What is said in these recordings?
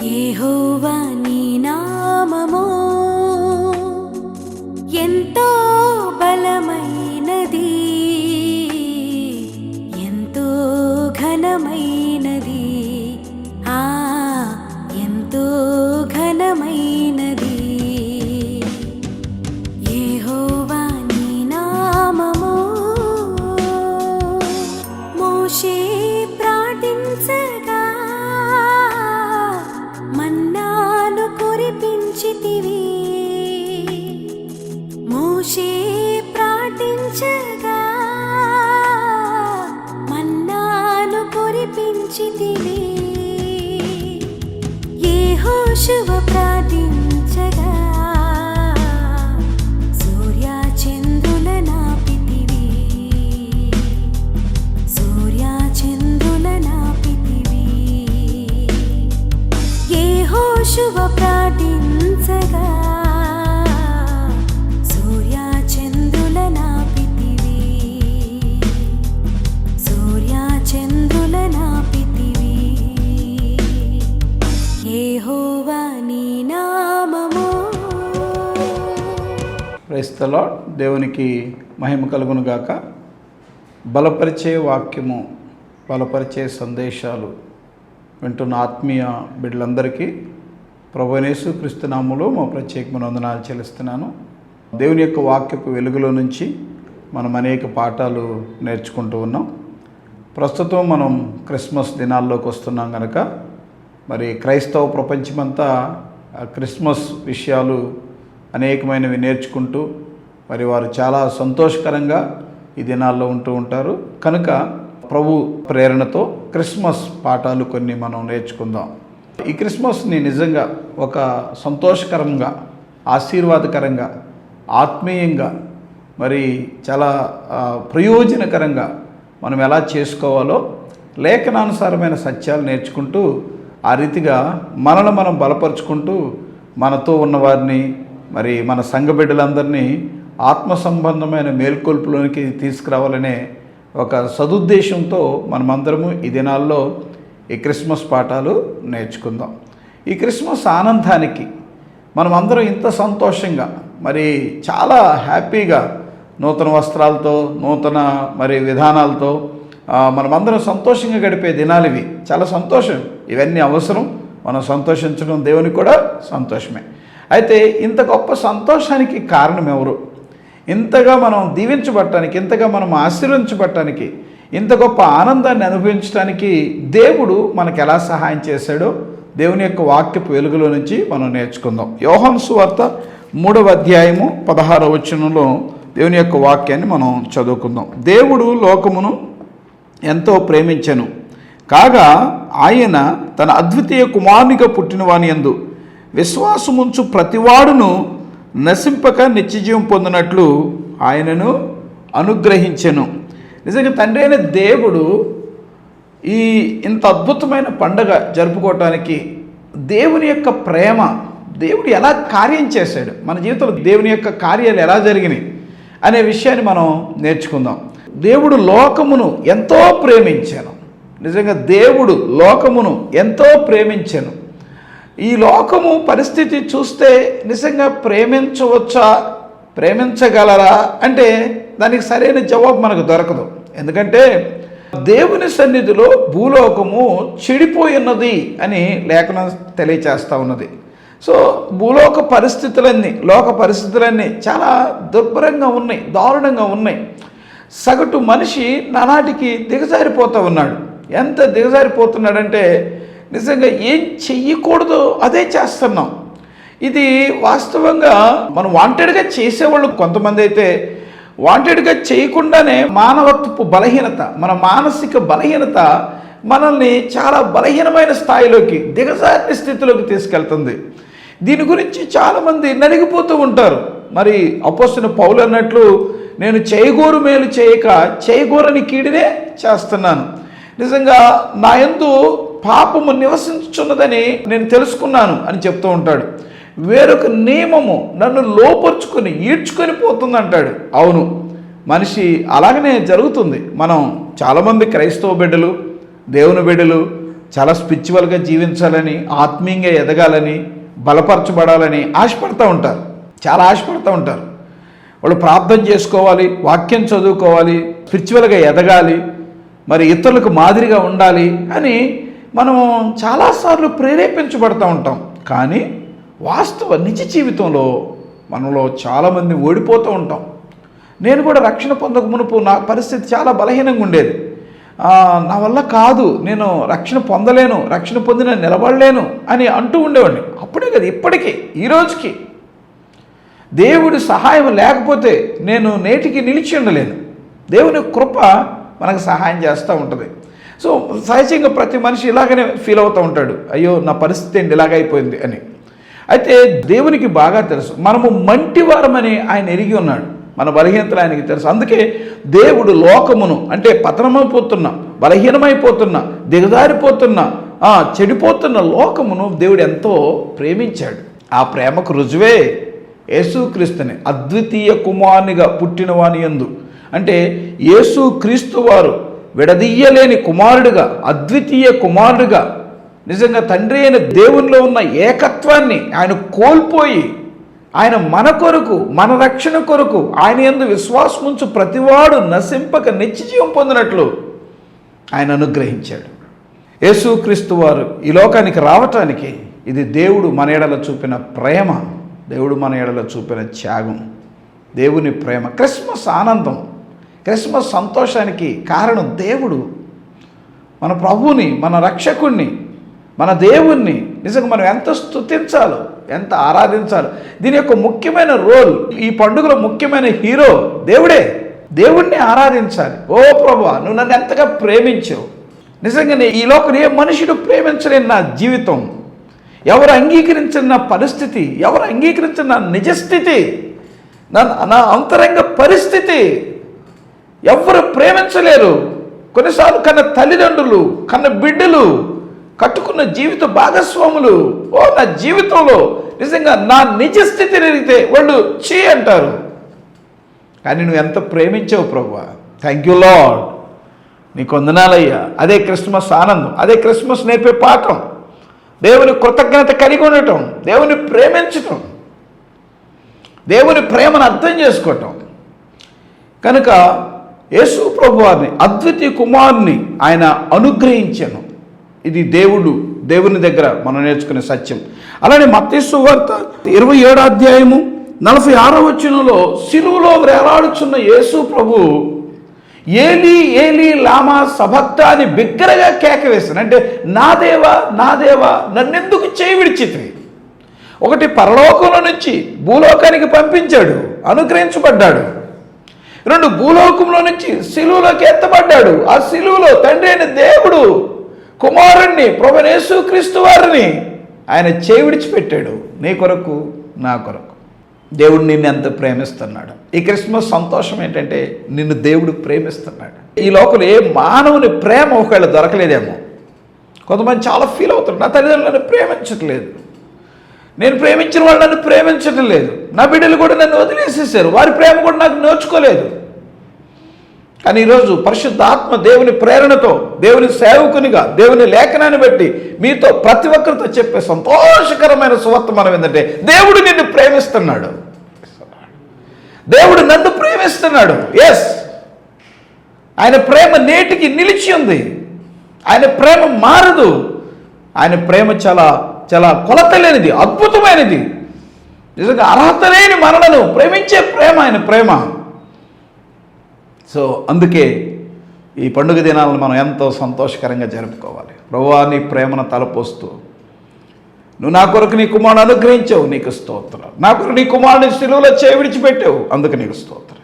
యెహోవా నీ నామము ఎంతో బలమైనది, ఎంతో ఘనమైనది, ఎంతో ఘనమైనది. యెహోవా నీ నామము. మోషే ప్రార్థించగా మన్నాను కురిపించితివి. మోషే ప్రార్థించగా మన్నాను కురిపించితివి. యెహోషువ ప్రార్థించగా సూర్య చంద్రుల నాపితివి. సూర్య చంద్రుల నాపితివి. యెహోషువ ప్రార్థించగా సూర్య చంద్రుల నాపితివి. సూర్య చంద్రుల నాపితివి. యెహోవా నీ నామము. Praise the Lord. దేవునికి మహిమ కలుగును గాక. బలపరిచే వాక్యము, బలపరిచే సందేశాలు వింటున్న ఆత్మీయ బిడ్డలందరికీ ప్రభువైన యేసుక్రీస్తు నామములో మా ప్రత్యేకమైన వందనాలు చెల్లిస్తున్నాను. దేవుని యొక్క వాక్యపు వెలుగులో నుంచి మనం అనేక పాఠాలు నేర్చుకుంటూ ఉన్నాం. ప్రస్తుతం మనం క్రిస్మస్ దినాల్లోకి వస్తున్నాం కనుక మరి క్రైస్తవ ప్రపంచమంతా క్రిస్మస్ విషయాలు అనేకమైనవి నేర్చుకుంటూ మరి వారు చాలా సంతోషకరంగా ఈ దినాల్లో ఉంటూ ఉంటారు. కనుక ప్రభు ప్రేరణతో క్రిస్మస్ పాఠాలు కొన్ని మనం నేర్చుకుందాం. ఈ క్రిస్మస్ని నిజంగా ఒక సంతోషకరంగా, ఆశీర్వాదకరంగా, ఆత్మీయంగా, మరి చాలా ప్రయోజనకరంగా మనం ఎలా చేసుకోవాలో లేఖనానుసారమైన సత్యాలు నేర్చుకుంటూ ఆ రీతిగా మనల్ని మనం బలపరుచుకుంటూ మనతో ఉన్నవారిని, మరి మన సంఘ బిడ్డలందరినీ ఆత్మ సంబంధమైన మేల్కొల్పులోనికి తీసుకురావాలనే ఒక సదుద్దేశంతో మనమందరము ఈ దినాల్లో ఈ క్రిస్మస్ పాఠాలు నేర్చుకుందాం. ఈ క్రిస్మస్ ఆనందానికి మనమందరం ఇంత సంతోషంగా, మరి చాలా హ్యాపీగా, నూతన వస్త్రాలతో, నూతన మరి విధానాలతో మనమందరం సంతోషంగా గడిపే దినాలు ఇవి. చాలా సంతోషం. ఇవన్నీ అవసరం. మనం సంతోషించడం దేవునికి కూడా సంతోషమే. అయితే ఇంత గొప్ప సంతోషానికి కారణం ఎవరు? ఇంతగా మనం దీవించబడటానికి, ఇంతగా మనం ఆశీర్వదించబడటానికి, ఇంత గొప్ప ఆనందాన్ని అనుభవించడానికి దేవుడు మనకు ఎలా సహాయం చేశాడో దేవుని యొక్క వాక్యపు వెలుగులో నుంచి మనం నేర్చుకుందాం. యోహాను సువార్త 3వ అధ్యాయము 16వ వచనంలో దేవుని యొక్క వాక్యాన్ని మనం చదువుకుందాం. దేవుడు లోకమును ఎంతో ప్రేమించెను, కాగా ఆయన తన అద్వితీయ కుమారునిగా పుట్టినవాని యందు విశ్వాసముంచు ప్రతివాడును నశింపక నిత్యజీవం పొందినట్లు ఆయనను అనుగ్రహించెను. నిజంగా తండ్రి అయిన దేవుడు ఈ ఇంత అద్భుతమైన పండగ జరుపుకోవటానికి దేవుని యొక్క ప్రేమ, దేవుడు ఎలా కార్యం చేశాడు, మన జీవితంలో దేవుని యొక్క కార్యాలు ఎలా జరిగినాయి అనే విషయాన్ని మనం నేర్చుకుందాం. దేవుడు లోకమును ఎంతో ప్రేమించాను. నిజంగా దేవుడు లోకమును ఎంతో ప్రేమించాను. ఈ లోకము పరిస్థితి చూస్తే నిజంగా ప్రేమించవచ్చా, ప్రేమించగలరా అంటే దానికి సరైన జవాబు మనకు దొరకదు. ఎందుకంటే దేవుని సన్నిధిలో భూలోకము చెడిపోయి ఉన్నది అని లేఖనం తెలియచేస్తూ ఉన్నది. సో భూలోక పరిస్థితులన్నీ, లోక పరిస్థితులన్నీ చాలా దుర్భరంగా ఉన్నాయి, దారుణంగా ఉన్నాయి. సగటు మనిషి నానాటికి దిగజారిపోతూ ఉన్నాడు. ఎంత దిగజారిపోతున్నాడంటే నిజంగా ఏం చెయ్యకూడదో అదే చేస్తున్నాం. ఇది వాస్తవంగా మనం వాంటెడ్గా చేసేవాళ్ళు కొంతమంది అయితే, వాంటెడ్గా చేయకుండానే మానవత్వపు బలహీనత, మన మానసిక బలహీనత మనల్ని చాలా బలహీనమైన స్థాయిలోకి, దిగజారిన స్థితిలోకి తీసుకెళ్తుంది. దీని గురించి చాలామంది నలిగిపోతూ ఉంటారు. మరి అపోస్తలుడైన పౌలు అన్నట్లు, నేను చేయగోరు మేలు చేయక చేయగోరని కీడినే చేస్తున్నాను. నిజంగా నా యందు పాపము నివసించున్నదని నేను తెలుసుకున్నాను అని చెప్తూ ఉంటాడు. వేరొక నియమము నన్ను లోపరుచుకొని ఈడ్చుకొని పోతుంది అంటాడు. అవును, మనిషి అలాగనే జరుగుతుంది. మనం చాలామంది క్రైస్తవ బిడ్డలు, దేవుని బిడ్డలు చాలా స్పిరిచువల్గా జీవించాలని, ఆత్మీయంగా ఎదగాలని, బలపరచబడాలని ఆశపడుతూ ఉంటారు, చాలా ఆశపడుతూ ఉంటారు. వాళ్ళు ప్రార్థన చేసుకోవాలి, వాక్యం చదువుకోవాలి, స్పిరిచువల్గా ఎదగాలి, మరి ఇతరులకు మాదిరిగా ఉండాలి అని మనం చాలాసార్లు ప్రేరేపించబడుతూ ఉంటాం. కానీ వాస్తవ నిజ జీవితంలో మనలో చాలామంది ఓడిపోతూ ఉంటాం. నేను కూడా రక్షణ పొందక మునుపు నా పరిస్థితి చాలా బలహీనంగా ఉండేది. నా వల్ల కాదు, నేను రక్షణ పొందలేను, రక్షణ పొందిన నిలబడలేను అని అంటూ ఉండేవాడిని. అప్పుడే కదా, ఇప్పటికీ ఈ రోజుకి దేవుడి సహాయం లేకపోతే నేను నేటికి నిలిచి ఉండలేను. దేవుని కృప మనకు సహాయం చేస్తూ ఉంటుంది. సో సహజంగా ప్రతి మనిషి ఇలాగనే ఫీల్ అవుతూ ఉంటాడు, అయ్యో నా పరిస్థితి ఏంటి ఇలాగైపోయింది అని. అయితే దేవునికి బాగా తెలుసు, మనము మంటివారమని ఆయన ఎరిగి ఉన్నాడు, మన బలహీనతలు ఆయనకి తెలుసు. అందుకే దేవుడు లోకమును, అంటే పతనమైపోతున్న, బలహీనమైపోతున్న, దిగజారిపోతున్న, చెడిపోతున్న లోకమును దేవుడు ఎంతో ప్రేమించాడు. ఆ ప్రేమకు రుజువే యేసుక్రీస్తుని అద్వితీయ కుమారునిగా పుట్టిన వాని యందు, అంటే యేసుక్రీస్తు వారు విడదీయలేని కుమారుడిగా, అద్వితీయ కుమారుడిగా, నిజంగా తండ్రి అయిన దేవునిలో ఉన్న ఏకత్వాన్ని ఆయన కోల్పోయి, ఆయన మన కొరకు, మన రక్షణ కొరకు ఆయన యందు విశ్వాసముంచు ప్రతివాడు నశింపక నిత్యజీవం పొందినట్లు ఆయన అనుగ్రహించాడు. యేసుక్రీస్తు వారు ఈ లోకానికి రావటానికి ఇది దేవుడు మన ఎడల చూపిన ప్రేమ, దేవుడు మన ఎడల చూపిన త్యాగం, దేవుని ప్రేమ. క్రిస్మస్ ఆనందం, క్రిస్మస్ సంతోషానికి కారణం దేవుడు. మన ప్రభువుని, మన రక్షకుణ్ణి, మన దేవుణ్ణి నిజంగా మనం ఎంత స్తుతించాలో, ఎంత ఆరాధించాలో. దీని యొక్క ముఖ్యమైన రోల్, ఈ పండుగలో ముఖ్యమైన హీరో దేవుడే. దేవుణ్ణి ఆరాధించాలి. ఓ ప్రభువా, నువ్వు నన్ను ఎంతగా ప్రేమించావు. నిజంగానే ఈ లోకం ఏ మనుషుడు ప్రేమించలేని నా జీవితం, ఎవరు అంగీకరించిన నా పరిస్థితి, ఎవరు అంగీకరించిన నా నిజస్థితి, నా అంతరంగ పరిస్థితి ఎవరు ప్రేమించలేరు. కొన్నిసార్లు కన్న తల్లిదండ్రులు, కన్న బిడ్డలు, కట్టుకున్న జీవిత భాగస్వాములు, నా జీవితంలో నిజంగా నా నిజస్థితిని అడిగితే వాళ్ళు చీ అంటారు. కానీ నువ్వు ఎంత ప్రేమించావు ప్రభువా, థ్యాంక్ యూ లార్డ్, నీకు వందనాలయ్యా. అదే క్రిస్మస్ ఆనందం, అదే క్రిస్మస్ నేర్పే పాఠం. దేవుని కృతజ్ఞత కలిగి ఉండటం, దేవుని ప్రేమించటం, దేవుని ప్రేమను అర్థం చేసుకోవటం. కనుక యేసు ప్రభువారిని, అద్వితీయ కుమారుని ఆయన అనుగ్రహించాను. ఇది దేవుని దగ్గర మనం నేర్చుకునే సత్యం. అలానే మత్తయి సువార్త 27వ అధ్యాయము 46వ వచనంలో సిలువలో వేలాడుచున్న యేసు ప్రభు ఏలీ ఏలీ లామా సబక్తా అని బిగ్గరగా కేక వేశాను. అంటే నా దేవా నన్నెందుకు చేయి విడిచితివి. ఒకటి పరలోకంలో నుంచి భూలోకానికి పంపించాడు, అనుగ్రహించబడ్డాడు. 2 భూలోకంలో నుంచి సిలువలోకి ఎత్తబడ్డాడు. ఆ సిలువలో తండ్రి అయిన దేవుడు కుమారుణ్ణి, ప్రభువైన యేసుక్రీస్తు వారిని ఆయన చేయి విడిచిపెట్టాడు, నీ కొరకు, నా కొరకు. దేవుడు నిన్ను ఎంత ప్రేమిస్తున్నాడు. ఈ క్రిస్మస్ సంతోషం ఏంటంటే నిన్ను దేవుడు ప్రేమిస్తున్నాడు. ఈ లోకంలో ఏ మానవుని ప్రేమ ఒకవేళ దొరకలేదేమో. కొంతమంది చాలా ఫీల్ అవుతారు, నా తల్లిదండ్రులు నన్ను ప్రేమించట్లేదు, నేను ప్రేమించిన వాళ్ళు నన్ను ప్రేమించడం లేదు, నా బిడ్డలు కూడా నన్ను వదిలేసేసారు, వారి ప్రేమ కూడా నాకు నేర్చుకోలేదు. కానీ ఈరోజు పరిశుద్ధాత్మ దేవుని ప్రేరణతో, దేవుని సేవకునిగా, దేవుని లేఖనాన్ని బట్టి మీతో ప్రతి ఒక్కరితో చెప్పే సంతోషకరమైన సువర్తమానం ఏంటంటే దేవుడు నిన్ను ప్రేమిస్తున్నాడు, దేవుడు నన్ను ప్రేమిస్తున్నాడు. ఎస్, ఆయన ప్రేమ నేటికి నిలిచి ఉంది. ఆయన ప్రేమ మారదు. ఆయన ప్రేమ చాలా చాలా కొలత లేనిది, అద్భుతమైనది. నిజంగా అర్హత లేని మనలను ప్రేమించే ప్రేమ ఆయన ప్రేమ. సో అందుకే ఈ పండుగ దినాలను మనం ఎంతో సంతోషకరంగా జరుపుకోవాలి. ప్రభువా, నీ ప్రేమను తలపోస్తూ నువ్వు నా కొరకు నీ కుమారుని అనుగ్రహించావు, నీకు స్తోత్రాలు. నా కొరకు నీ కుమారుని సిలువలో చేయి విడిచిపెట్టావు, అందుకు నీకు స్తోత్రాలు.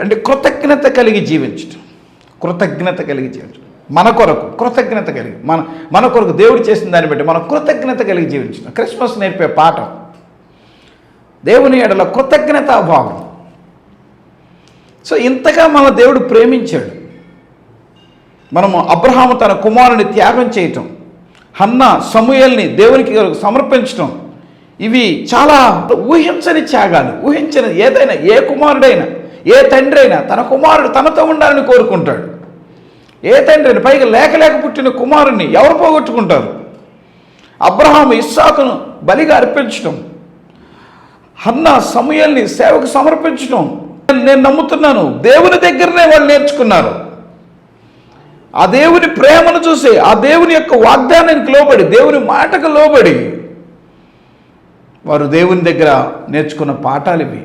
అంటే కృతజ్ఞత కలిగి జీవించడం, కృతజ్ఞత కలిగి జీవించడం, మన కొరకు కృతజ్ఞత కలిగి, మన కొరకు దేవుడు చేసిన దాన్ని బట్టి మనం కృతజ్ఞత కలిగి జీవించడం. క్రిస్మస్ నేర్పే పాఠం దేవుని ఎడల కృతజ్ఞతాభావం. సో ఇంతగా మన దేవుడు ప్రేమించాడు. మనము అబ్రహాము తన కుమారుని త్యాగం చేయటం, హన్నా సమూయేల్ని దేవునికి సమర్పించటం, ఇవి చాలా ఊహించని త్యాగాలు. ఊహించని ఏదైనా, ఏ కుమారుడైనా, ఏ తండ్రి అయినా తన కుమారుడు తనతో ఉండాలని కోరుకుంటాడు. ఏ తండ్రిని, పైగా లేక పుట్టిన కుమారుణ్ణి ఎవరు పోగొట్టుకుంటారు? అబ్రహాము ఇస్సాకును బలిగా అర్పించడం, హన్నా సమూయేలుని సేవకు సమర్పించడం నేను నమ్ముతున్నాను దేవుని దగ్గరనే వాళ్ళు నేర్చుకున్నారు. ఆ దేవుని ప్రేమను చూసి, ఆ దేవుని యొక్క వాగ్దానానికి లోబడి, దేవుని మాటకు లోబడి వారు దేవుని దగ్గర నేర్చుకున్న పాఠాలు ఇవి,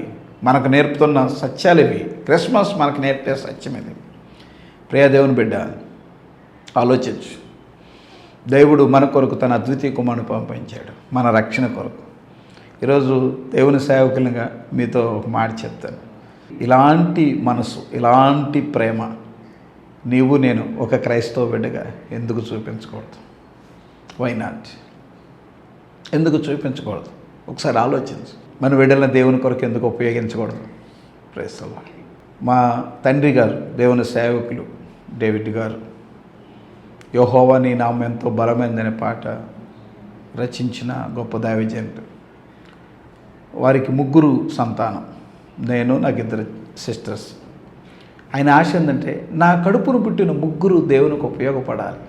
మనకు నేర్పుతున్న సత్యాలు ఇవి. క్రిస్మస్ మనకు నేర్పే సత్యం ఇది. ప్రియ దేవుని బిడ్డ, ఆలోచించు. దేవుడు మన కొరకు తన అద్వితీయ కుమారుని పంపించాడు, మన రక్షణ కొరకు. ఈరోజు దేవుని సేవకులుగా మీతో ఒక మాట చెప్తాను. ఇలాంటి మనసు, ఇలాంటి ప్రేమ నీవు నేను ఒక క్రైస్తవ బిడ్డగా ఎందుకు చూపించకూడదు? Why not? ఎందుకు చూపించకూడదు? ఒకసారి ఆలోచించు. మన బిడ్డలను దేవుని కొరకు ఎందుకు ఉపయోగించకూడదు? Praise the Lord. మా తండ్రి గారు, దేవుని సేవకులు డేవిడ్ గారు, యెహోవా నీ నామం ఎంతో బలమైందనే పాట రచించిన గొప్ప దైవజనుడు. వారికి 3 సంతానం, నేను, నాకు 2 సిస్టర్స్. ఆయన ఆశ ఏంటంటే నా కడుపును పుట్టిన 3 దేవునికి ఉపయోగపడాలి,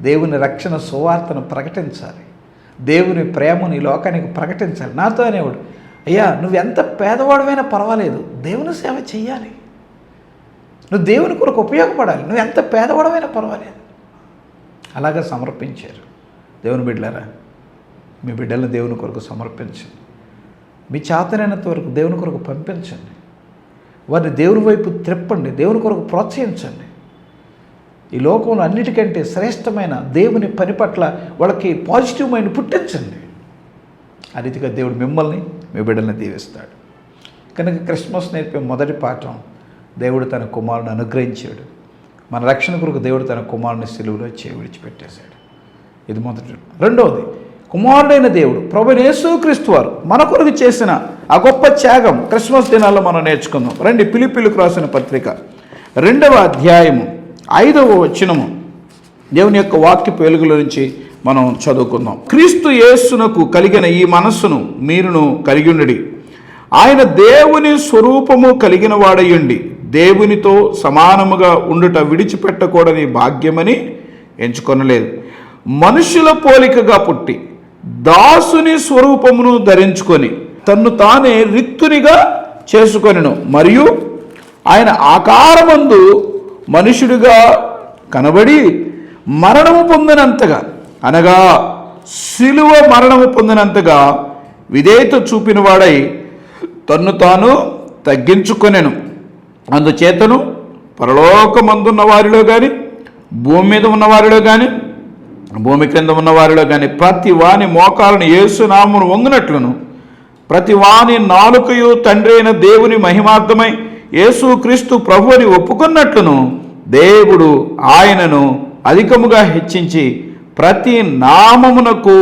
దేవుని రక్షణ సువార్తను ప్రకటించాలి, దేవుని ప్రేమను ఈ లోకానికి ప్రకటించాలి. నాతో అనేవాడు, అయ్యా నువ్వు ఎంత పేదవాడమైనా పర్వాలేదు, దేవుని సేవ చెయ్యాలి, నువ్వు దేవుని కొరకు ఉపయోగపడాలి, నువ్వు ఎంత పేదవాడమైనా పర్వాలేదు. అలాగే సమర్పించారు. దేవుని బిడ్డలారా, మీ బిడ్డలను దేవుని కొరకు సమర్పించండి. మీ చేతనైనంత వరకు దేవుని కొరకు పంపించండి. వారిని దేవుని వైపు త్రిప్పండి, దేవుని కొరకు ప్రోత్సహించండి. ఈ లోకంలో అన్నిటికంటే శ్రేష్టమైన దేవుని పని పట్ల వాళ్ళకి పాజిటివ్ మైండ్ పుట్టించండి. ఆ రీతిగా దేవుడు మిమ్మల్ని, మీ బిడ్డల్ని దీవిస్తాడు. కనుక క్రిస్మస్ నేర్పే మొదటి పాఠం, దేవుడు తన కుమారుని అనుగ్రహించాడు. మన రక్షణ కొరకు దేవుడు తన కుమారుని సిలువలో విడిచిపెట్టేశాడు. ఇది మొదటి. రెండవది, కుమారుడైన దేవుడు ప్రభువైన యేసుక్రీస్తు వారు మన కొరకు చేసిన ఆ గొప్ప త్యాగం క్రిస్మస్ దినాల్లో మనం నేర్చుకుందాం. రండి, ఫిలిప్పీయులకు రాసిన పత్రిక 2వ అధ్యాయము 5వ వచనము దేవుని యొక్క వాక్యపు వెలుగులో నుంచి మనం చదువుకుందాం. క్రీస్తు యేసునకు కలిగిన ఈ మనస్సును మీరును కలిగి ఉండుడి. ఆయన దేవుని స్వరూపము కలిగిన వాడయుండి దేవునితో సమానముగా ఉండుట విడిచిపెట్టకూడని భాగ్యమని ఎంచుకొనలేదు. మనుషుల పోలికగా పుట్టి దాసుని స్వరూపమును ధరించుకొని తన్ను తానే రిక్తునిగా చేసుకొనెను. మరియు ఆయన ఆకారమందు మనుషుడిగా కనబడి మరణము పొందినంతగా, అనగా సిలువ మరణము పొందినంతగా విధేయత చూపినవాడై తన్ను తాను తగ్గించుకొనెను. అందుచేతను పరలోకమందున్న వారిలో కానీ, భూమి మీద ఉన్న వారిలో కానీ, భూమి క్రింద ఉన్న వారిలో కానీ ప్రతి వాని మోకాలను యేసు నామమును వంగునట్లును, ప్రతి వాని నాలుకయు తండ్రి అయిన దేవుని మహిమార్థమై యేసు క్రీస్తు ప్రభువుని ఒప్పుకున్నట్లును దేవుడు ఆయనను అధికముగా హెచ్చించి ప్రతి నామమునకు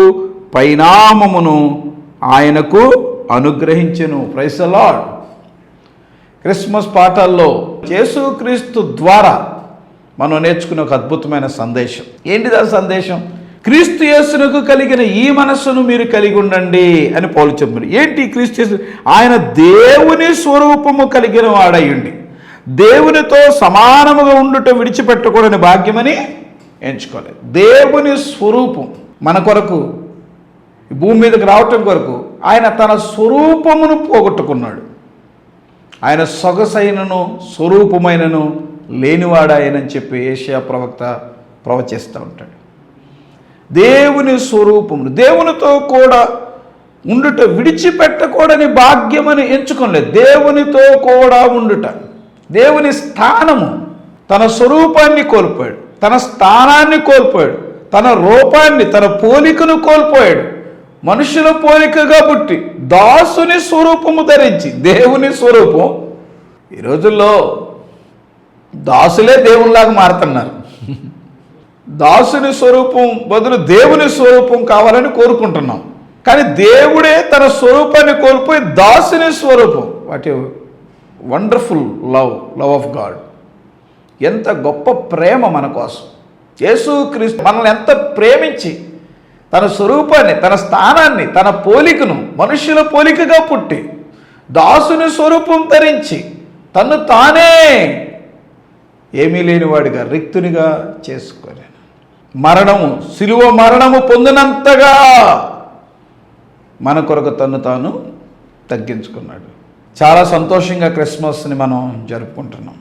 పైనామమును ఆయనకు అనుగ్రహించెను. Praise the Lord. క్రిస్మస్ పాఠాల్లో యేసుక్రీస్తు ద్వారా మనం నేర్చుకునే ఒక అద్భుతమైన సందేశం. ఏంటిది ఆ సందేశం? క్రీస్తు యేసునకు కలిగిన ఈ మనస్సును మీరు కలిగి ఉండండి అని పౌలు చెప్పారు. ఏంటి క్రీస్తు యేసు? ఆయన దేవుని స్వరూపము కలిగిన వాడయ్యుండి దేవునితో సమానముగా ఉండుట విడిచిపెట్టకూడని భాగ్యమని ఎంచుకోలేదు. దేవుని స్వరూపం మన కొరకు భూమి మీదకి రావటం కొరకు ఆయన తన స్వరూపమును పోగొట్టుకున్నాడు. ఆయన సొగసైనను స్వరూపమైనను లేనివాడాయనని చెప్పి యెషయా ప్రవక్త ప్రవచిస్తూ ఉంటాడు. దేవుని స్వరూపమును, దేవునితో కూడా ఉండుట విడిచిపెట్టకూడని భాగ్యమని ఎంచుకోలేదు. దేవునితో కూడా ఉండుట, దేవుని స్థానము, తన స్వరూపాన్ని కోల్పోయాడు, తన స్థానాన్ని కోల్పోయాడు, తన రూపాన్ని, తన పోలికను కోల్పోయాడు. మనుషుల పోలికగా పుట్టి దాసుని స్వరూపము ధరించి, దేవుని స్వరూపం. ఈ రోజుల్లో దాసులే దేవునిలాగా మారుతున్నారు. దాసుని స్వరూపం బదులు దేవుని స్వరూపం కావాలని కోరుకుంటున్నాం. కానీ దేవుడే తన స్వరూపాన్ని కోల్పోయి దాసుని స్వరూపం. What a wonderful love of God. ఎంత గొప్ప ప్రేమ మన కోసం. యేసుక్రీస్తు మనల్ని ఎంత ప్రేమించి తన స్వరూపాన్ని, తన స్థానాన్ని, తన పోలికను మనుష్యుల పోలికగా పుట్టి దాసుని స్వరూపం ధరించి తన్ను తానే ఏమీ లేనివాడిగా రిక్తునిగా చేసుకొని సిలువ మరణము పొందినంతగా మన కొరకు తను తాను తగ్గించుకున్నాడు. చాలా సంతోషంగా క్రిస్మస్ని మనం జరుపుకుంటున్నాం,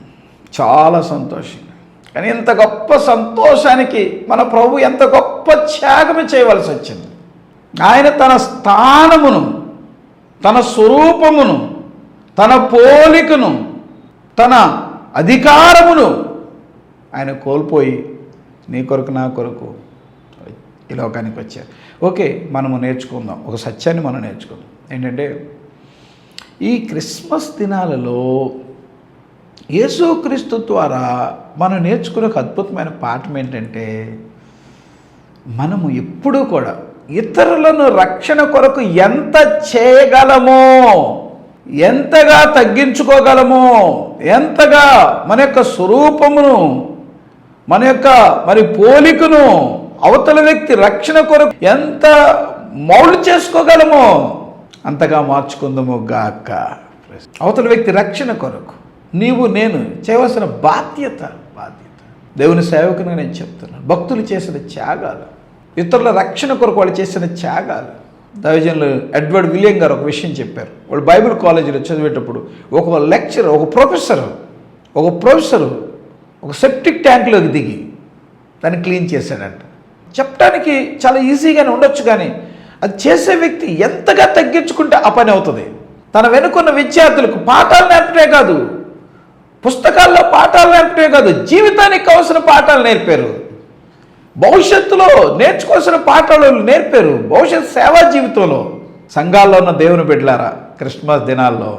చాలా సంతోషంగా. కానీ ఇంత గొప్ప సంతోషానికి మన ప్రభు ఎంత గొప్ప త్యాగం చేయవలసి వచ్చింది. ఆయన తన స్థానమును, తన స్వరూపమును, తన పోలికను, తన అధికారమును ఆయన కోల్పోయి నీ కొరకు నా కొరకు ఈ లోకానికి వచ్చారు. ఓకే, మనము నేర్చుకుందాం, ఒక సత్యాన్ని మనం నేర్చుకుందాం. ఏంటంటే ఈ క్రిస్మస్ దినాలలో యేసుక్రీస్తు ద్వారా మనం నేర్చుకునే ఒక అద్భుతమైన పాఠం ఏంటంటే, మనము ఎప్పుడూ కూడా ఇతరులను రక్షణ కొరకు ఎంత చేయగలమో, ఎంతగా తగ్గించుకోగలమో, ఎంతగా మన యొక్క స్వరూపమును, మన యొక్క పోలికను అవతల వ్యక్తి రక్షణ కొరకు ఎంత మౌల్డ్ చేసుకోగలమో అంతగా మార్చుకుందాము గాక. అవతల వ్యక్తి రక్షణ కొరకు నీవు నేను చేయవలసిన బాధ్యత దేవుని సేవకునిగా నేను చెప్తున్నాను. భక్తులు చేసిన త్యాగాలు, ఇతరుల రక్షణ కొరకు వాళ్ళు చేసిన త్యాగాలు. దైవజనులు ఎడ్వర్డ్ విలియం గారు ఒక విషయం చెప్పారు. వాళ్ళు బైబిల్ కాలేజీలో చదివేటప్పుడు ఒక లెక్చరర్, ఒక ప్రొఫెసరు ఒక సెప్టిక్ ట్యాంక్లోకి దిగి దాన్ని క్లీన్ చేశాడంట. చెప్పడానికి చాలా ఈజీగానే ఉండొచ్చు, కానీ అది చేసే వ్యక్తి ఎంతగా తగ్గించుకుంటే ఆ పని అవుతుంది. తన వెనుకున్న విద్యార్థులకు పాఠాలు నేర్పడే కాదు, పుస్తకాల్లో పాఠాలు నేర్పడే కాదు, జీవితానికి కావాల్సిన పాఠాలు నేర్పారు. భవిష్యత్తులో నేర్చుకోవాల్సిన పాఠాలు నేర్పారు. భవిష్యత్ సేవా జీవితంలో సంఘాల్లో ఉన్న దేవుని బిడ్డలారా, క్రిస్మస్ దినాల్లో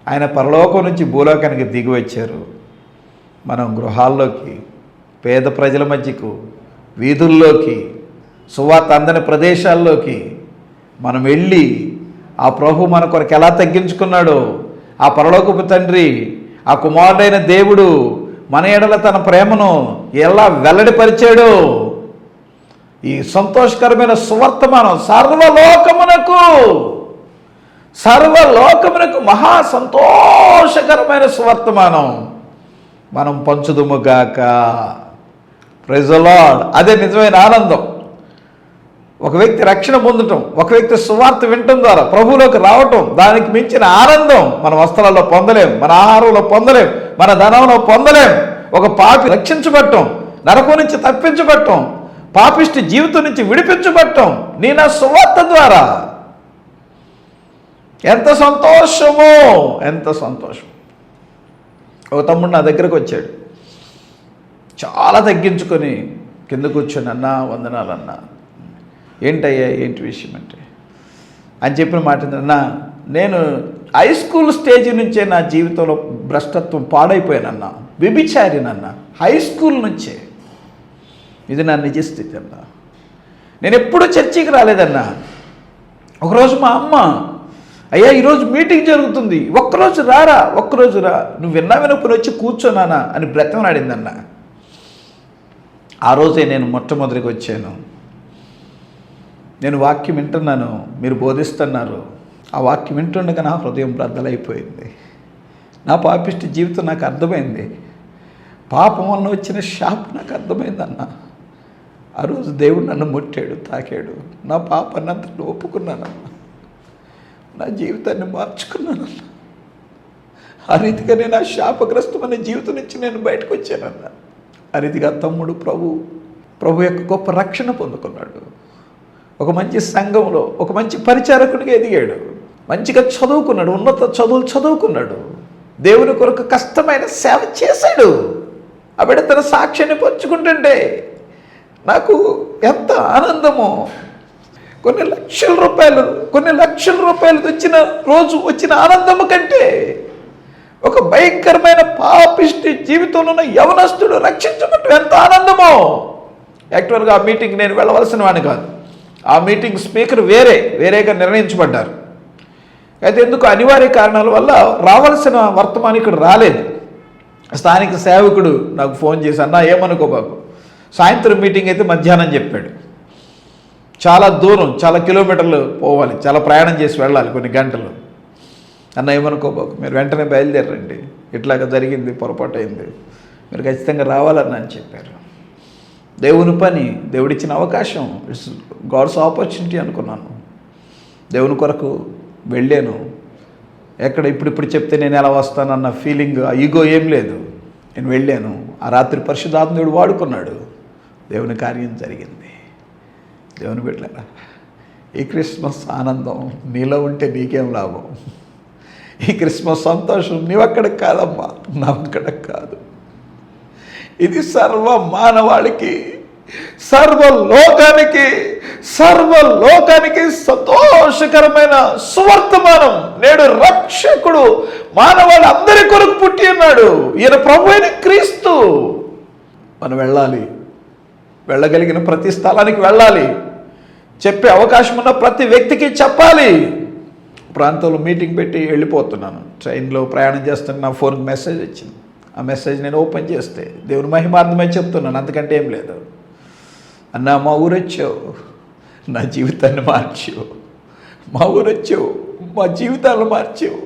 ఆయన పరలోకం నుంచి భూలోకానికి దిగి వచ్చారు. మనం గృహాల్లోకి, పేద ప్రజల మధ్యకు, వీధుల్లోకి, సువార్త అందని ప్రదేశాల్లోకి మనం వెళ్ళి ఆ ప్రభు మన కొరకు ఎలా తగ్గించుకున్నాడో, ఆ పరలోకపు తండ్రి, ఆ కుమారుడైన దేవుడు మన ఎడల తన ప్రేమను ఎలా వెల్లడిపరిచాడో, ఈ సంతోషకరమైన సువర్తమానం సర్వలోకమునకు మహా సంతోషకరమైన సువర్తమానం మనం పంచుదుముగాక. Praise the lord. అదే నిజమైన ఆనందం. ఒక వ్యక్తి రక్షణ పొందటం, ఒక వ్యక్తి సువార్త వినటం ద్వారా ప్రభువులోకి రావటం, దానికి మించిన ఆనందం మన వస్త్రాల్లో పొందలేం, మన ఆహారంలో పొందలేం, మన ధనంలో పొందలేం. ఒక పాపి రక్షించబడటం, నరకం నుంచి తప్పించబడటం, పాపిష్టి జీవితం నుంచి విడిపించబడటం నీ నా సువార్త ద్వారా ఎంత సంతోషమో, ఎంత సంతోషం. ఒక తమ్ముడు నా దగ్గరకు వచ్చాడు, చాలా తగ్గించుకొని కింద కూర్చొని, అన్నా వందనాలన్నా. ఏంటయ్యా ఏంటి విషయం అంటే, అని చెప్పిన మాట ఏంటన్నా, నేను హై స్కూల్ స్టేజ్ నుంచే నా జీవితంలో భ్రష్టత్వం పాడైపోయానన్నా, వ్యభిచారినన్నా, హై స్కూల్ నుంచే. ఇది నా నిజస్థితి అన్నా. నేను ఎప్పుడూ చర్చికి రాలేదన్నా. ఒకరోజు మా అమ్మ, అయ్యా ఈరోజు మీటింగ్ జరుగుతుంది, ఒక్కరోజు రా, నువ్వు వినప్పుడు వచ్చి కూర్చోనానా అని బ్రతమనాడిందన్నా. ఆ రోజే నేను మొట్టమొదటికి వచ్చాను. నేను వాక్యం వింటున్నాను, మీరు బోధిస్తున్నారు. ఆ వాక్యం వింటుండగా నా హృదయం బ్రద్దలైపోయింది. నా పాపిష్టి జీవితం నాకు అర్థమైంది. పాపం వలన వచ్చిన శాపం నాకు అర్థమైందన్న. ఆ రోజు దేవుడు నన్ను ముట్టాడు, తాకాడు. నా పాపాన్ని అంతా ఒప్పుకున్నానన్న, నా జీవితాన్ని మార్చుకున్నానన్న. ఆ రీతిగా నేను ఆ శాపగ్రస్తమైన జీవితం నుంచి నేను బయటకు వచ్చానన్న. ఆ రీతిగా తమ్ముడు ప్రభు యొక్క గొప్ప రక్షణ పొందుకున్నాడు. ఒక మంచి సంఘంలో ఒక మంచి పరిచారకుడిగా ఎదిగాడు. మంచిగా చదువుకున్నాడు, ఉన్నత చదువులు చదువుకున్నాడు. దేవుని కొరకు కష్టమైన సేవ చేశాడు. ఆ బిడ్డ తన సాక్ష్యాన్ని పంచుకుంటుంటే నాకు ఎంత ఆనందమో. కొన్ని లక్షల రూపాయలు వచ్చిన రోజు వచ్చిన ఆనందము కంటే ఒక భయంకరమైన పాపిష్టి జీవితంలో ఉన్న యవనస్తుడు రక్షించబట్టు ఎంత ఆనందమో. యాక్చువల్గా ఆ మీటింగ్ నేను వెళ్ళవలసిన వాడిని కాదు. ఆ మీటింగ్ స్పీకర్ వేరేగా నిర్ణయించబడ్డారు. అయితే ఎందుకు అనివార్య కారణాల వల్ల రావాల్సిన వర్తమానికుడు రాలేదు. స్థానిక సేవకుడు నాకు ఫోన్ చేసి, అన్నా ఏమనుకో బాబు, సాయంత్రం మీటింగ్ అయితే మధ్యాహ్నం చెప్పాడు. చాలా దూరం, చాలా కిలోమీటర్లు పోవాలి, చాలా ప్రయాణం చేసి వెళ్ళాలి కొన్ని గంటలు. అన్న ఏమనుకో బాబు, మీరు వెంటనే బయలుదేరండి, ఇట్లాగా జరిగింది, పొరపాటు అయింది, మీరు ఖచ్చితంగా రావాలని అని చెప్పారు. దేవుని పని, దేవుడిచ్చిన అవకాశం, ఇట్స్ గాడ్స్ ఆపర్చునిటీ అనుకున్నాను. దేవుని కొరకు వెళ్ళాను. ఎక్కడ ఇప్పుడు చెప్తే నేను ఎలా వస్తానన్న ఫీలింగ్, ఈగో ఏం లేదు. నేను వెళ్ళాను. ఆ రాత్రి పరిశుద్ధాత్మ దేవుడు వాడుకున్నాడు. దేవుని కార్యం జరిగింది. దేవుని బిడ్డలారా, ఈ క్రిస్మస్ ఆనందం నీలో ఉంటే నీకేం లాభం? ఈ క్రిస్మస్ సంతోషం నీవక్కడికి కాదమ్మా, నా అక్కడికి కాదు. ఇది సర్వ మానవాళికి, సర్వలోకానికి సంతోషకరమైన సువర్తమానం. నేడు రక్షకుడు మానవాళి అందరి కొరకు పుట్టి ఉన్నాడు. ఈయన ప్రభు అయిన క్రీస్తు. మనం వెళ్ళాలి, వెళ్ళగలిగిన ప్రతి స్థలానికి వెళ్ళాలి, చెప్పే అవకాశం ఉన్న ప్రతి వ్యక్తికి చెప్పాలి. ప్రాంతంలో మీటింగ్ పెట్టి వెళ్ళిపోతున్నాను. ట్రైన్లో ప్రయాణం చేస్తున్న నా ఫోన్కి మెసేజ్ వచ్చింది. ఆ మెసేజ్ నేను ఓపెన్ చేస్తే దేవుని మహిమార్థమై చెప్తున్నాను, అంతకంటే ఏం లేదు. అన్నా, మా ఊరు వచ్చావు, నా జీవితాన్ని మార్చావు. మా ఊరు వచ్చావు, మా జీవితాలను మార్చావు.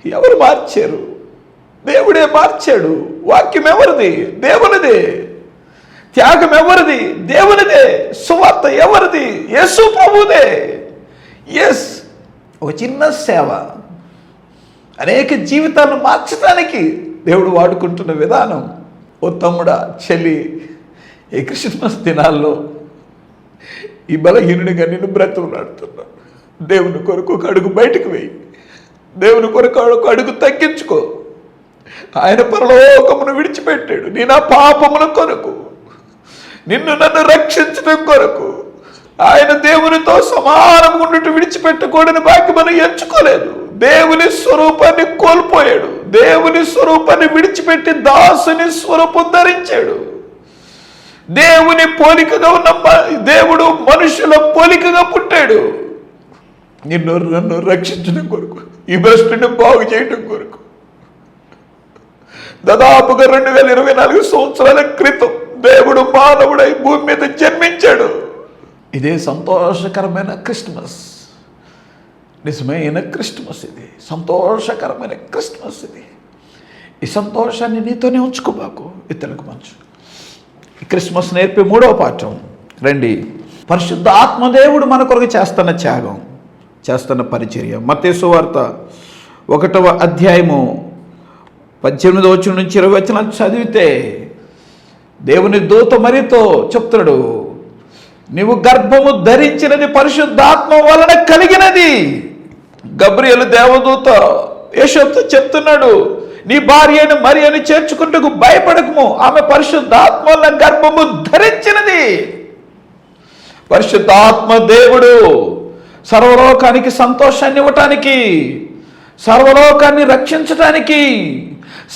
ఎవరు మార్చారు? దేవుడే మార్చాడు. వాక్యం ఎవరిది? దేవునిదే. త్యాగం ఎవరిది? దేవునిదే. సువార్త ఎవరిది? యేసు ప్రభుదే. ఎస్, ఒక చిన్న సేవ అనేక జీవితాలను మార్చడానికి దేవుడు వాడుకుంటున్న విధానం. ఓ తమ్ముడా, చెల్లి, ఈ క్రిస్మస్ దినాల్లో ఈ బలహీనుడిగా నిన్ను బ్రతుకులాడుతున్నా. దేవుని కొరకు ఒక అడుగు బయటకు వేయి. దేవుని కొరకు ఒక అడుగు తగ్గించుకో. ఆయన పరలోకమును విడిచిపెట్టాడు నీ నా పాపముల కొరకు, నిన్ను నన్ను రక్షించడం కొరకు. ఆయన దేవునితో సమానం ఉన్నట్టు విడిచిపెట్టకూడని బాకి మనం ఎంచుకోలేదు. దేవుని స్వరూపాన్ని కోల్పోయాడు. దేవుని స్వరూపాన్ని విడిచిపెట్టి దాసుని స్వరూపం ధరించాడు. దేవుని పోలికగా ఉన్న దేవుడు మనుషుల పోలికగా పుట్టాడు. నిన్ను నన్ను రక్షించడం కొరకు, ఈ భ్రష్టుని బాగు చేయడం కొరకు. దాదాపుగా 2024 సంవత్సరాల క్రితం దేవుడు మానవుడై భూమి మీద జన్మించాడు. ఇదే సంతోషకరమైన క్రిస్మస్, నిజమైన క్రిస్మస్. ఇది సంతోషకరమైన క్రిస్మస్. ఈ సంతోషాన్ని నీతోనే ఉంచుకోబాకు, ఇతరులకు పంచు. ఈ క్రిస్మస్ నేర్పే 3వ పాఠం రండి. పరిశుద్ధ ఆత్మదేవుడు మన కొరకు చేస్తున్న త్యాగం, చేస్తున్న పరిచర్య. మత్తయి సువార్త 1వ అధ్యాయము 18వ వచనం నుంచి 20వ వచనం చదివితే దేవుని దూత మరితో చెప్తాడు, నీవు గర్భము ధరించినది పరిశుద్ధాత్మ వలన కలిగినది. గబ్రియలు దేవదూత యేసయ్యతో చెప్తున్నాడు, నీ భార్య అయిన మరియను చేర్చుకుంటకు భయపడకము, ఆమె పరిశుద్ధాత్మ వలన గర్భము ధరించినది. పరిశుద్ధాత్మ దేవుడు సర్వలోకానికి సంతోషాన్ని ఇవ్వటానికి, సర్వలోకాన్ని రక్షించటానికి,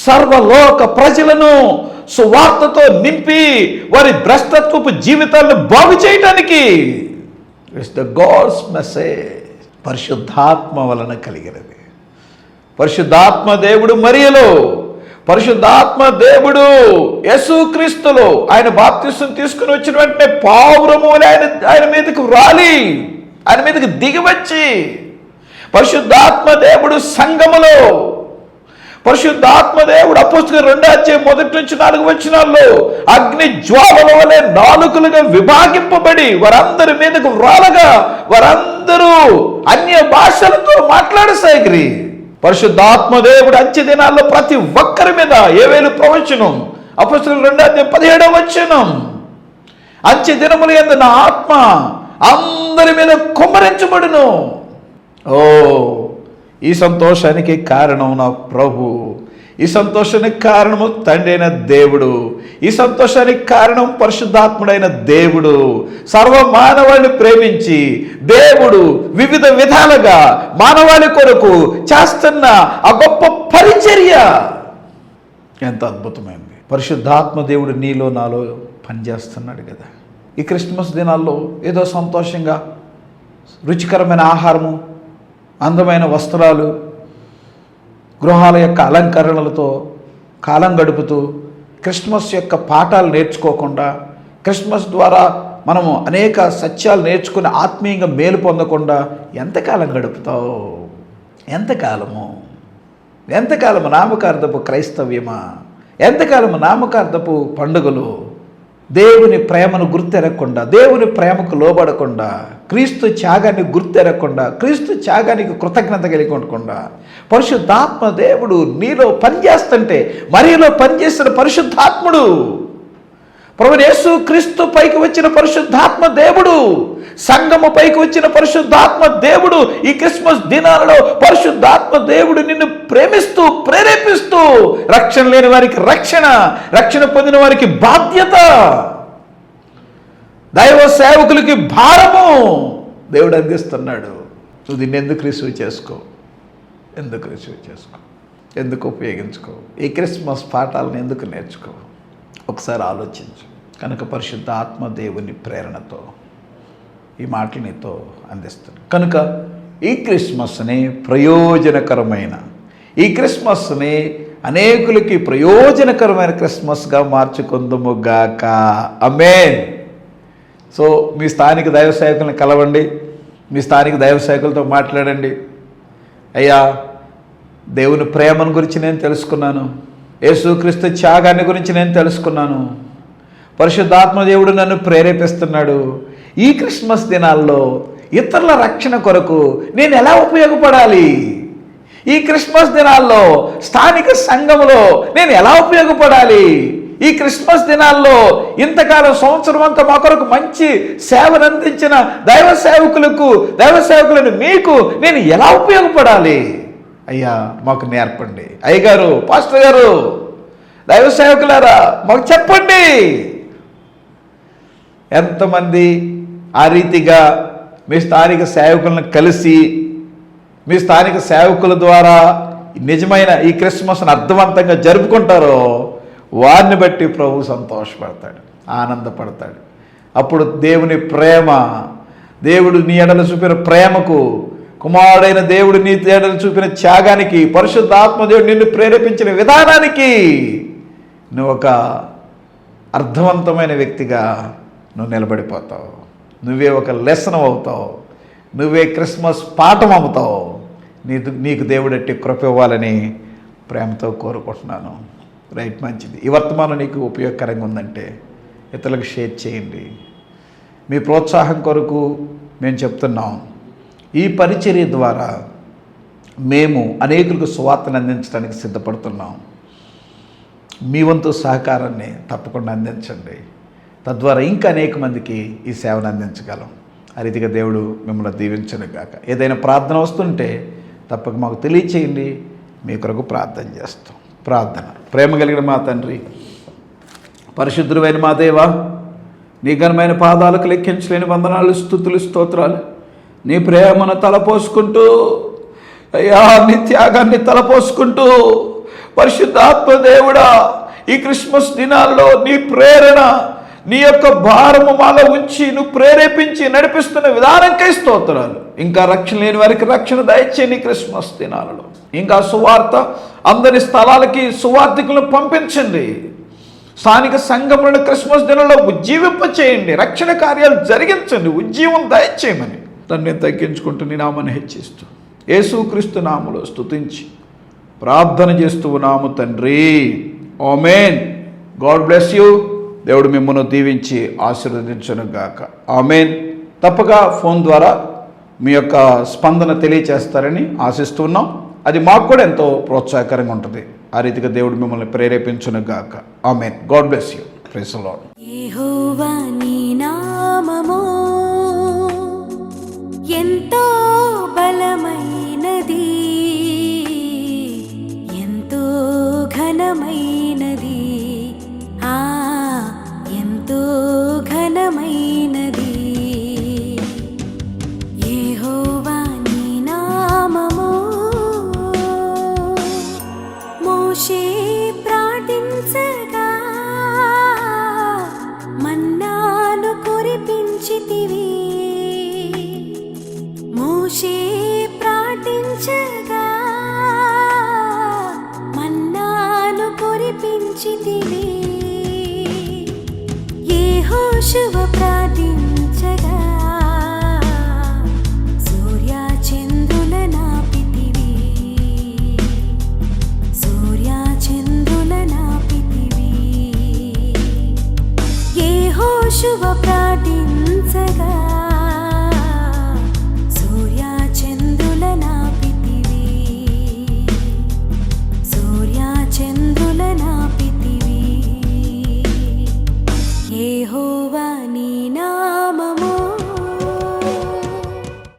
సర్వలోక ప్రజలను సువార్తతో నింపి వారి భ్రష్టత్వపు జీవితాలను బాగు చేయటానికి. It's the God's message. పరిశుద్ధాత్మ వలన కలిగినది. పరిశుద్ధాత్మ దేవుడు మరియలో, పరిశుద్ధాత్మ దేవుడు యేసుక్రీస్తులో. ఆయన బాప్తిసం తీసుకుని వచ్చిన వెంటనే పావురము ఆయన మీదకు రాలి, ఆయన మీదకి దిగివచ్చి, పరిశుద్ధాత్మ దేవుడు సంఘములో, పరిశుద్ధాత్మ దేవుడు అపోస్తలుల 2వ అధ్యాయం 1 నుంచి 4 వచనాల్లో అగ్ని జ్వాలల వలె నాలుకలుగా విభాగింపబడి వారందరి మీదకు రాలగా వారందరూ అన్య భాషలతో మాట్లాడసాగిరి. పరిశుద్ధాత్మ దేవుడు అంచె దినాల్లో ప్రతి ఒక్కరి మీద యోవేలు ప్రవచనం, అపోస్తలుల 2వ అధ్యాయం 17వ వచనం, అంచె దినముల యందు నా ఆత్మ అందరి మీద కుమ్మరించబడును. ఓ, ఈ సంతోషానికి కారణం నా ప్రభు. ఈ సంతోషానికి కారణము తండ్రి అయిన దేవుడు. ఈ సంతోషానికి కారణం పరిశుద్ధాత్ముడైన దేవుడు. సర్వ మానవాళిని ప్రేమించి దేవుడు వివిధ విధాలుగా మానవాళి కొరకు చేస్తున్న ఆ గొప్ప పరిచర్య ఎంత అద్భుతమైంది. పరిశుద్ధాత్మ దేవుడు నీలో నాలో పనిచేస్తున్నాడు కదా. ఈ క్రిస్మస్ దినాల్లో ఏదో సంతోషంగా రుచికరమైన ఆహారము, అందమైన వస్త్రాలు, గృహాల యొక్క అలంకరణలతో కాలం గడుపుతూ క్రిస్మస్ యొక్క పాఠాలు నేర్చుకోకుండా, క్రిస్మస్ ద్వారా మనము అనేక సత్యాలు నేర్చుకుని ఆత్మీయంగా మేలు పొందకుండా ఎంతకాలం గడుపుతావు? ఎంతకాలము నామకార్థపు క్రైస్తవ్యమా? ఎంతకాలం నామకార్థపు పండుగలు దేవుని ప్రేమను గుర్తెరగకుండా, దేవుని ప్రేమకు లోబడకుండా, క్రీస్తు త్యాగాన్ని గుర్తెరగకుండా, క్రీస్తు త్యాగానికి కృతజ్ఞత కలిగి ఉండకుండా, పరిశుద్ధాత్మ దేవుడు నీలో పనిచేస్తుంటే మరిలో పనిచేసిన పరిశుద్ధాత్ముడు, ప్రభువు యేసు క్రీస్తు పైకి వచ్చిన పరిశుద్ధాత్మ దేవుడు, సంఘము పైకి వచ్చిన పరిశుద్ధాత్మ దేవుడు, ఈ క్రిస్మస్ దినాలలో పరిశుద్ధాత్మ దేవుడు నిన్ను ప్రేమిస్తూ ప్రేరేపిస్తూ రక్షణ లేని వారికి రక్షణ, రక్షణ పొందిన వారికి బాధ్యత, దైవ సేవకులకి భారము దేవుడు అందిస్తున్నాడు. నువ్వు దీన్ని ఎందుకు రిసీవ్ చేసుకో, ఎందుకు ఉపయోగించుకో, ఈ క్రిస్మస్ పాఠాలను ఎందుకు నేర్చుకో, ఒకసారి ఆలోచించు. కనుక పరిశుద్ధ ఆత్మ దేవుని ప్రేరణతో ఈ మాటలు నీతో అందిస్తాను. కనుక ఈ క్రిస్మస్ని ప్రయోజనకరమైన, ఈ క్రిస్మస్ని అనేకులకి ప్రయోజనకరమైన క్రిస్మస్గా మార్చుకుందుము గాక. ఆమేన్. సో మీ స్థానిక దైవ సేవకులను కలవండి, మీ స్థానిక దైవ సేవకులతో మాట్లాడండి. అయ్యా, దేవుని ప్రేమను గురించి నేను తెలుసుకున్నాను, యేసుక్రీస్తు త్యాగాన్ని గురించి నేను తెలుసుకున్నాను, పరిశుద్ధాత్మ దేవుడు నన్ను ప్రేరేపిస్తున్నాడు. ఈ క్రిస్మస్ దినాల్లో ఇతరుల రక్షణ కొరకు నేను ఎలా ఉపయోగపడాలి, ఈ క్రిస్మస్ దినాల్లో స్థానిక సంఘములో నేను ఎలా ఉపయోగపడాలి, ఈ క్రిస్మస్ దినాల్లో ఇంతకాలం సంవత్సరం అంతా మా కొరకు మంచి సేవను అందించిన దైవ సేవకులను మీకు నేను ఎలా ఉపయోగపడాలి, అయ్యా మాకు నేర్పండి. అయ్యగారు, పాస్టర్ గారు, దైవ సేవకులారా మాకు చెప్పండి. ఎంతమంది ఆ రీతిగా మీ స్థానిక సేవకులను కలిసి, మీ స్థానిక సేవకుల ద్వారా నిజమైన ఈ క్రిస్మస్ను అర్థవంతంగా జరుపుకుంటారో వారిని బట్టి ప్రభు సంతోషపడతాడు, ఆనందపడతాడు. అప్పుడు దేవుని ప్రేమ, దేవుడు నీ ఎడల చూపిన ప్రేమకు, కుమారుడైన దేవుడు నీ ఎడల చూపిన త్యాగానికి, పరిశుద్ధాత్మ దేవుడు నిన్ను ప్రేరేపించిన విధానానికి నువ్వు ఒక అర్థవంతమైన వ్యక్తిగా నువ్వు నిలబడిపోతావు. నువ్వే ఒక లెసన్ అవుతావు, నువ్వే క్రిస్మస్ పాఠం అవుతావు. నీకు దేవుడు ఎట్టి కృప ఇవ్వాలని ప్రేమతో కోరుకుంటున్నాను. రైట్, మంచిది. ఈ వర్తమానం నీకు ఉపయోగకరంగా ఉందంటే ఇతరులకు షేర్ చేయండి. మీ ప్రోత్సాహం కొరకు మేము చెప్తున్నాం, ఈ పరిచర్య ద్వారా మేము అనేకులకు సువార్తను అందించడానికి సిద్ధపడుతున్నాం. మీ వంతు సహకారాన్ని తప్పకుండా అందించండి. తద్వారా ఇంకా అనేక మందికి ఈ సేవను అందించగలం. ఆ రీతిగా దేవుడు మిమ్మల్ని దీవించను గాక. ఏదైనా ప్రార్థన వస్తుంటే తప్పక మాకు తెలియచేయండి, మీ కొరకు ప్రార్థన చేస్తాం. ప్రార్థన. ప్రేమ కలిగిన మా తండ్రి, పరిశుద్ధుడైన మా దేవా, నీ ఘనమైన పాదాలకు లెక్కించలేని వందనాలు, స్తుతులు, స్తోత్రాలు. నీ ప్రేమను తలపోసుకుంటూ, అయ్యా నీ త్యాగాన్ని తలపోసుకుంటూ, పరిశుద్ధాత్మ దేవుడా, ఈ క్రిస్మస్ దినాల్లో నీ ప్రేరణ, నీ యొక్క భారము మాలో ఉంచి నువ్వు ప్రేరేపించి నడిపిస్తున్న విధానంకై స్తోత్రాలు. ఇంకా రక్షణ లేని వారికి రక్షణ దయచేయండి క్రిస్మస్ దినాలలో. ఇంకా సువార్త అందరి స్థలాలకి సువార్థికులను పంపించండి. స్థానిక సంఘములను క్రిస్మస్ దినంలో ఉజ్జీవింపచేయండి, రక్షణ కార్యాలు జరిగించండి, ఉజ్జీవం దయచేయమని తన్ను తగ్గించుకుంటూ నీ నామాన్ని హెచ్చిస్తూ యేసుక్రీస్తు నామములో స్తుతించి ప్రార్థన చేస్తూ ఉన్నాము తండ్రి. ఆమేన్. God bless you. దేవుడు మిమ్మల్ని దీవించి ఆశీర్వదించును గాక. ఆమేన్. తప్పగా ఫోన్ ద్వారా మీ యొక్క స్పందన తెలియచేస్తారని ఆశిస్తున్నాం. అది మాకు కూడా ఎంతో ప్రోత్సాహకరంగా ఉంటుంది. ఆ రీతిగా దేవుడు మిమ్మల్ని ప్రేరేపించును గాక. ఆమేన్. God bless you. Praise the Lord. యెహోవా నీ నామము ఎంతో బలమైనది, ఎంతో ఘనమైనది, ఎంతో ఘనమైనది. యెహోవా నీ నామము. మోషే ప్రార్థించగా మన్నాను కురిపించితివి. మోషే ప్రార్థించగా మన్నాను కురిపించితివి. యెహోవా నీ